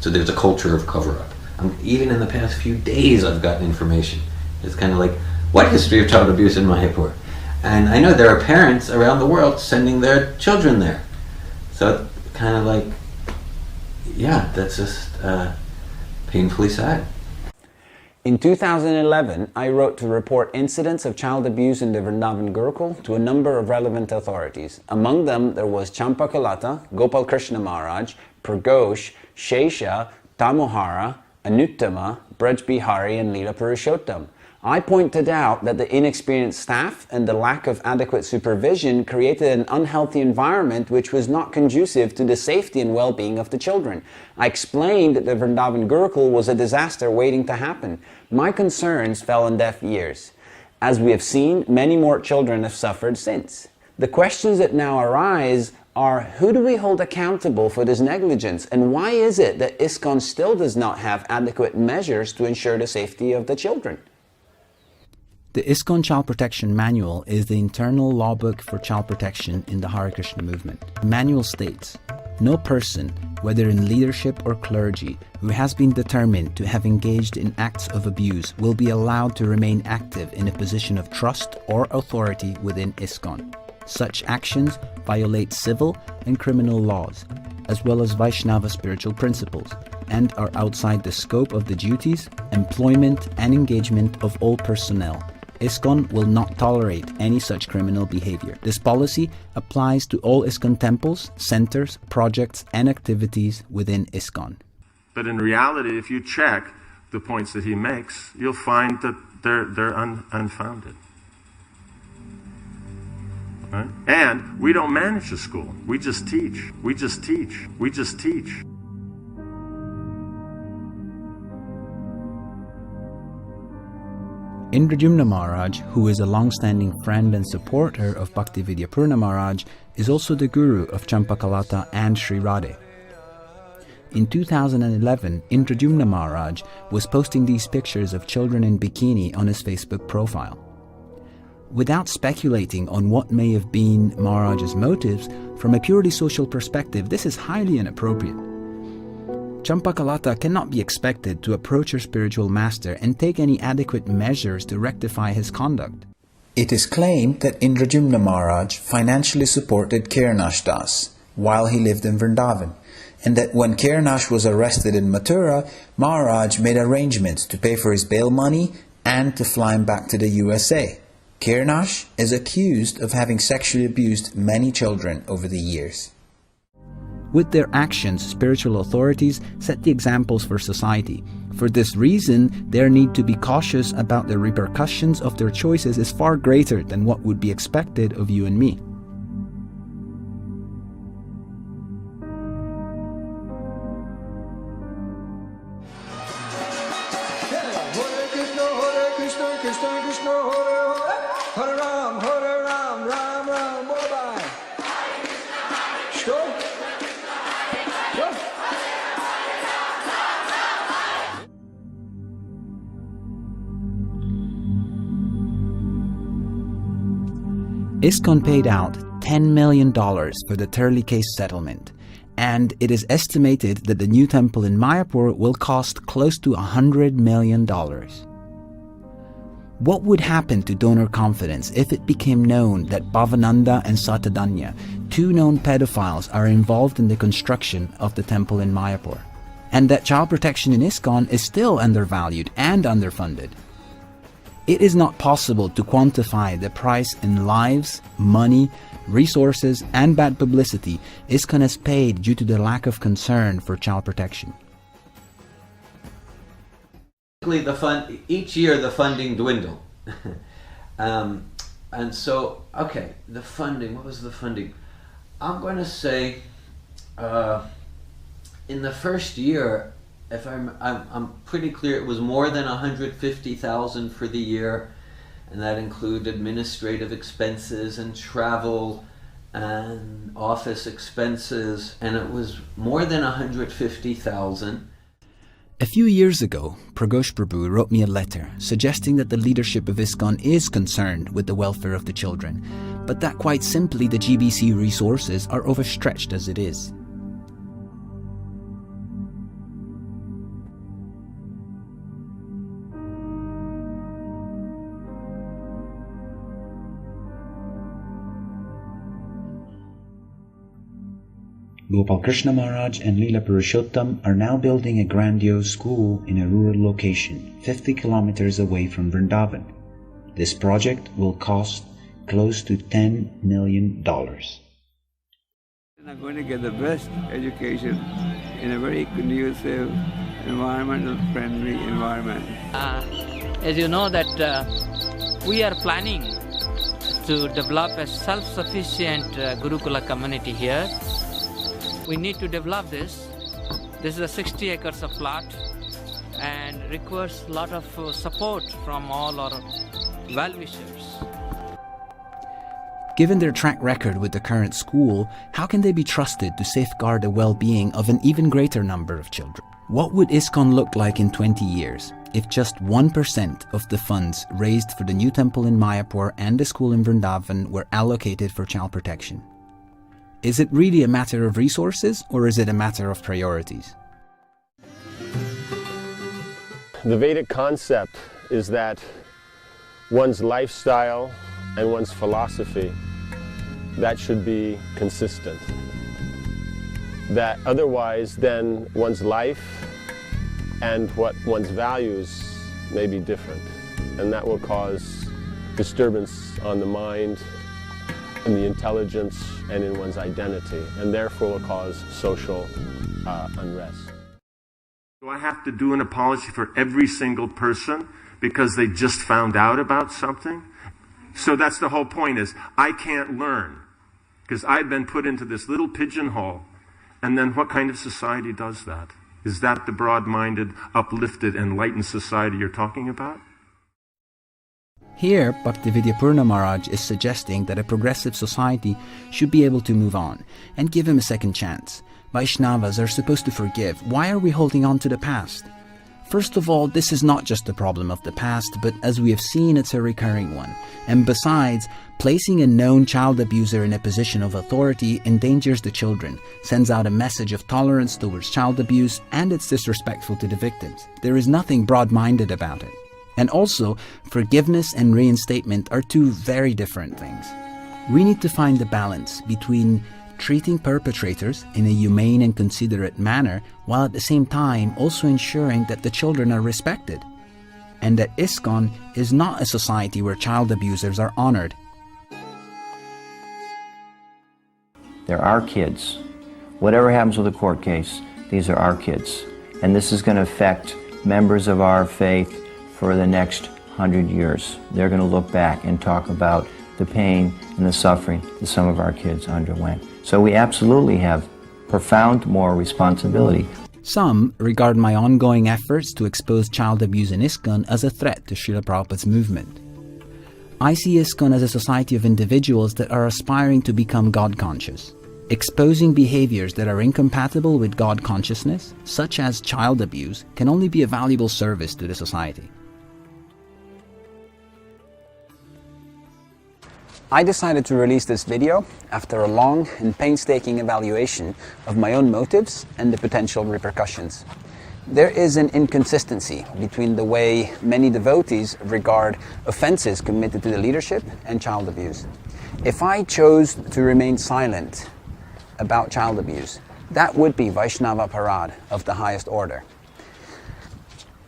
So there's a culture of cover-up. Even in the past few days, I've gotten information. It's kind of like, what history of child abuse in Mayapur? And I know there are parents around the world sending their children there. So it's kind of like, yeah, that's just painfully sad. In 2011, I wrote to report incidents of child abuse in the Vrindavan Gurukul to a number of relevant authorities. Among them, there was Champakalata, Gopal Krishna Maharaj, Pragosh, Shesha, Tamohara, Anuttama, Braj Bihari, and Leela Purushottam. I pointed out that the inexperienced staff and the lack of adequate supervision created an unhealthy environment which was not conducive to the safety and well-being of the children. I explained that the Vrindavan Gurukul was a disaster waiting to happen. My concerns fell on deaf ears. As we have seen, many more children have suffered since. The questions that now arise are, who do we hold accountable for this negligence, and why is it that ISKCON still does not have adequate measures to ensure the safety of the children? The ISKCON Child Protection Manual is the internal law book for child protection in the Hare Krishna movement. The manual states, no person, whether in leadership or clergy, who has been determined to have engaged in acts of abuse will be allowed to remain active in a position of trust or authority within ISKCON. Such actions violate civil and criminal laws, as well as Vaishnava spiritual principles, and are outside the scope of the duties, employment, and engagement of all personnel. ISKCON will not tolerate any such criminal behavior. This policy applies to all ISKCON temples, centers, projects, and activities within ISKCON. But in reality, if you check the points that he makes, you'll find that they're unfounded. Right? And we don't manage the school. We just teach. We just teach. We just teach. Indradyumna Maharaj, who is a long-standing friend and supporter of Bhakti Vidyapurna Maharaj, is also the guru of Champakalata and Sri Radhe. In 2011, Indradyumna Maharaj was posting these pictures of children in bikini on his Facebook profile. Without speculating on what may have been Maharaj's motives, from a purely social perspective, this is highly inappropriate. Champakalata cannot be expected to approach her spiritual master and take any adequate measures to rectify his conduct. It is claimed that Indradyumna Maharaj financially supported Kiranash Das while he lived in Vrindavan, and that when Kiranash was arrested in Mathura, Maharaj made arrangements to pay for his bail money and to fly him back to the USA. Kiranash is accused of having sexually abused many children over the years. With their actions, spiritual authorities set the examples for society. For this reason, their need to be cautious about the repercussions of their choices is far greater than what would be expected of you and me. ISKCON paid out $10 million for the Turley case settlement, and it is estimated that the new temple in Mayapur will cost close to $100 million. What would happen to donor confidence if it became known that Bhavananda and Satadanya, two known pedophiles, are involved in the construction of the temple in Mayapur, and that child protection in ISKCON is still undervalued and underfunded? It is not possible to quantify the price in lives, money, resources, and bad publicity ISKCON has paid due to the lack of concern for child protection. Each year the funding dwindled. And so, okay, the funding, what was the funding? I'm going to say in the first year, if I'm pretty clear, it was more than 150,000 for the year, and that included administrative expenses and travel and office expenses, and it was more than 150,000. A few years ago, Pragosh Prabhu wrote me a letter suggesting that the leadership of ISKCON is concerned with the welfare of the children, but that quite simply the GBC resources are overstretched as it is. Gopal Krishna Maharaj and Leela Purushottam are now building a grandiose school in a rural location, 50 kilometers away from Vrindavan. This project will cost close to $10 million. They're going to get the best education in a very conducive, environmental-friendly environment. As you know that we are planning to develop a self-sufficient Gurukula community here. We need to develop this. This is a 60 acres of plot and requires a lot of support from all our well-wishers. Given their track record with the current school, how can they be trusted to safeguard the well-being of an even greater number of children? What would ISKCON look like in 20 years if just 1% of the funds raised for the new temple in Mayapur and the school in Vrindavan were allocated for child protection? Is it really a matter of resources, or is it a matter of priorities? The Vedic concept is that one's lifestyle and one's philosophy, that should be consistent. That otherwise then one's life and what one's values may be different, and that will cause disturbance on the mind, in the intelligence, and in one's identity, and therefore will cause social unrest. Do I have to do an apology for every single person because they just found out about something? So that's the whole point, is I can't learn because I've been put into this little pigeonhole. And then what kind of society does that? Is that the broad-minded, uplifted, enlightened society you're talking about? Here, Bhaktividyapurna Maharaj is suggesting that a progressive society should be able to move on and give him a second chance. Vaishnavas are supposed to forgive. Why are we holding on to the past? First of all, this is not just a problem of the past, but as we have seen, it's a recurring one. And besides, placing a known child abuser in a position of authority endangers the children, sends out a message of tolerance towards child abuse, and it's disrespectful to the victims. There is nothing broad-minded about it. And also, forgiveness and reinstatement are two very different things. We need to find the balance between treating perpetrators in a humane and considerate manner, while at the same time also ensuring that the children are respected, and that ISKCON is not a society where child abusers are honored. They're our kids. Whatever happens with a court case, these are our kids. And this is going to affect members of our faith for the next 100 years. They're going to look back and talk about the pain and the suffering that some of our kids underwent. So we absolutely have profound moral responsibility. Some regard my ongoing efforts to expose child abuse in ISKCON as a threat to Srila Prabhupada's movement. I see ISKCON as a society of individuals that are aspiring to become God-conscious. Exposing behaviors that are incompatible with God consciousness, such as child abuse, can only be a valuable service to the society. I decided to release this video after a long and painstaking evaluation of my own motives and the potential repercussions. There is an inconsistency between the way many devotees regard offenses committed to the leadership and child abuse. If I chose to remain silent about child abuse, that would be Vaishnava Parad of the highest order.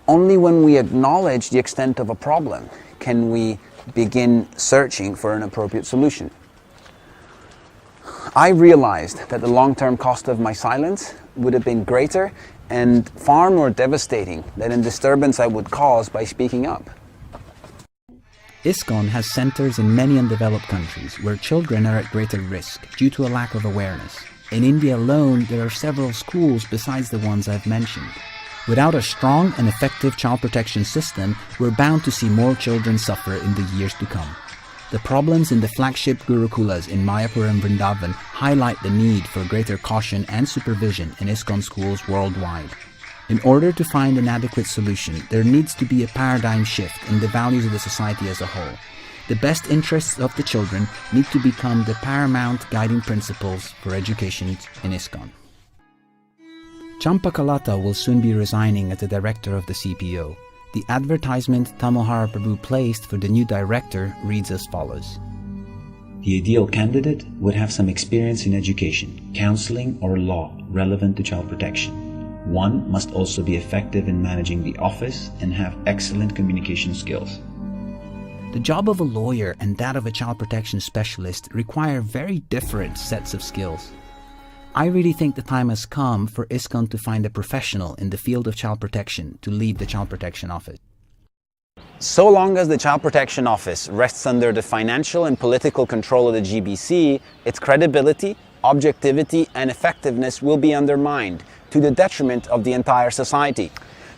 Only when we acknowledge the extent of a problem can we begin searching for an appropriate solution. I realized that the long-term cost of my silence would have been greater and far more devastating than a disturbance I would cause by speaking up. ISKCON has centers in many undeveloped countries where children are at greater risk due to a lack of awareness. In India alone, there are several schools besides the ones I've mentioned. Without a strong and effective child protection system, we're bound to see more children suffer in the years to come. The problems in the flagship Gurukulas in Mayapur and Vrindavan highlight the need for greater caution and supervision in ISKCON schools worldwide. In order to find an adequate solution, there needs to be a paradigm shift in the values of the society as a whole. The best interests of the children need to become the paramount guiding principles for education in ISKCON. Champakalata will soon be resigning as the director of the CPO. The advertisement Tamohara Prabhu placed for the new director reads as follows. The ideal candidate would have some experience in education, counseling, or law relevant to child protection. One must also be effective in managing the office and have excellent communication skills. The job of a lawyer and that of a child protection specialist require very different sets of skills. I really think the time has come for ISKCON to find a professional in the field of child protection to lead the Child Protection Office. So long as the Child Protection Office rests under the financial and political control of the GBC, its credibility, objectivity, and effectiveness will be undermined to the detriment of the entire society.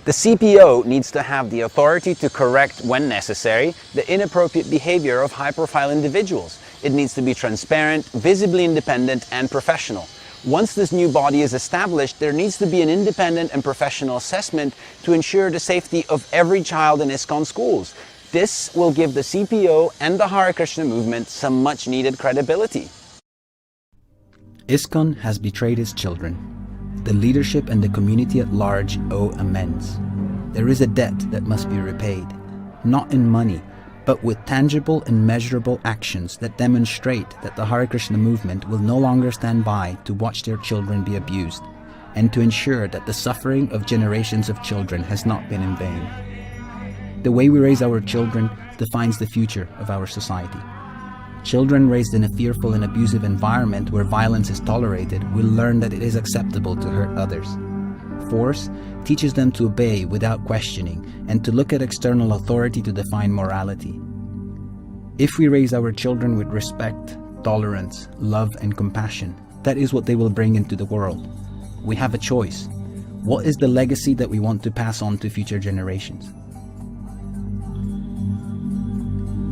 The CPO needs to have the authority to correct, when necessary, the inappropriate behavior of high-profile individuals. It needs to be transparent, visibly independent, and professional. Once this new body is established, there needs to be an independent and professional assessment to ensure the safety of every child in ISKCON schools. This will give the CPO and the Hare Krishna movement some much-needed credibility. ISKCON has betrayed its children. The leadership and the community at large owe amends. There is a debt that must be repaid, not in money, but with tangible and measurable actions that demonstrate that the Hare Krishna movement will no longer stand by to watch their children be abused, and to ensure that the suffering of generations of children has not been in vain. The way we raise our children defines the future of our society. Children raised in a fearful and abusive environment where violence is tolerated will learn that it is acceptable to hurt others. Force teaches them to obey without questioning and to look at external authority to define morality. If we raise our children with respect, tolerance, love, and compassion, that is what they will bring into the world. We have a choice. What is the legacy that we want to pass on to future generations?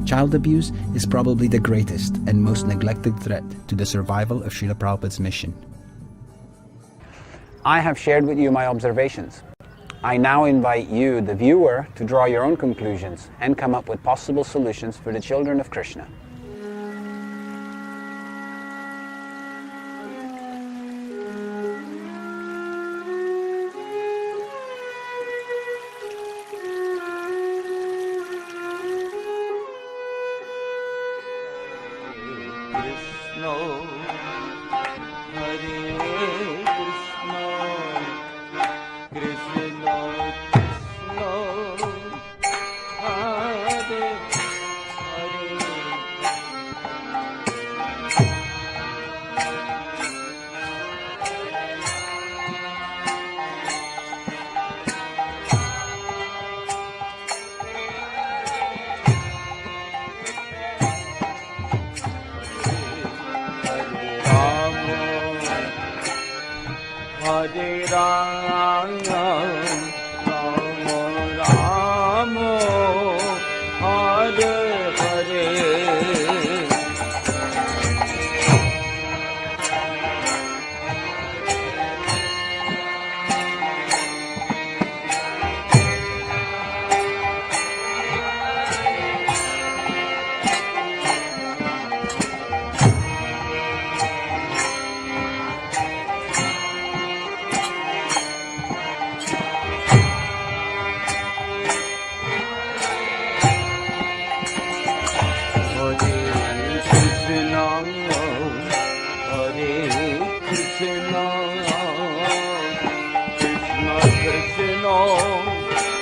Child abuse is probably the greatest and most neglected threat to the survival of Srila Prabhupada's mission. I have shared with you my observations. I now invite you, the viewer, to draw your own conclusions and come up with possible solutions for the children of Krishna. Hare Rama, Rama Rama, Hare Hare.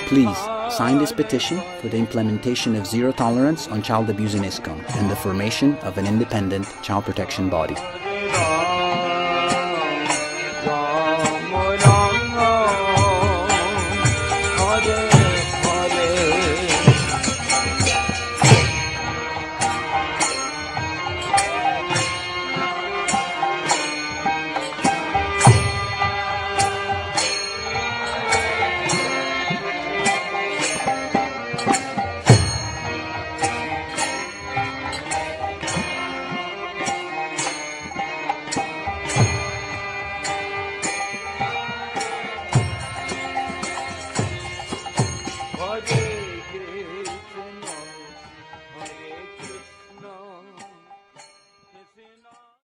Please sign this petition for the implementation of zero tolerance on child abuse in ISKCON and the formation of an independent child protection body.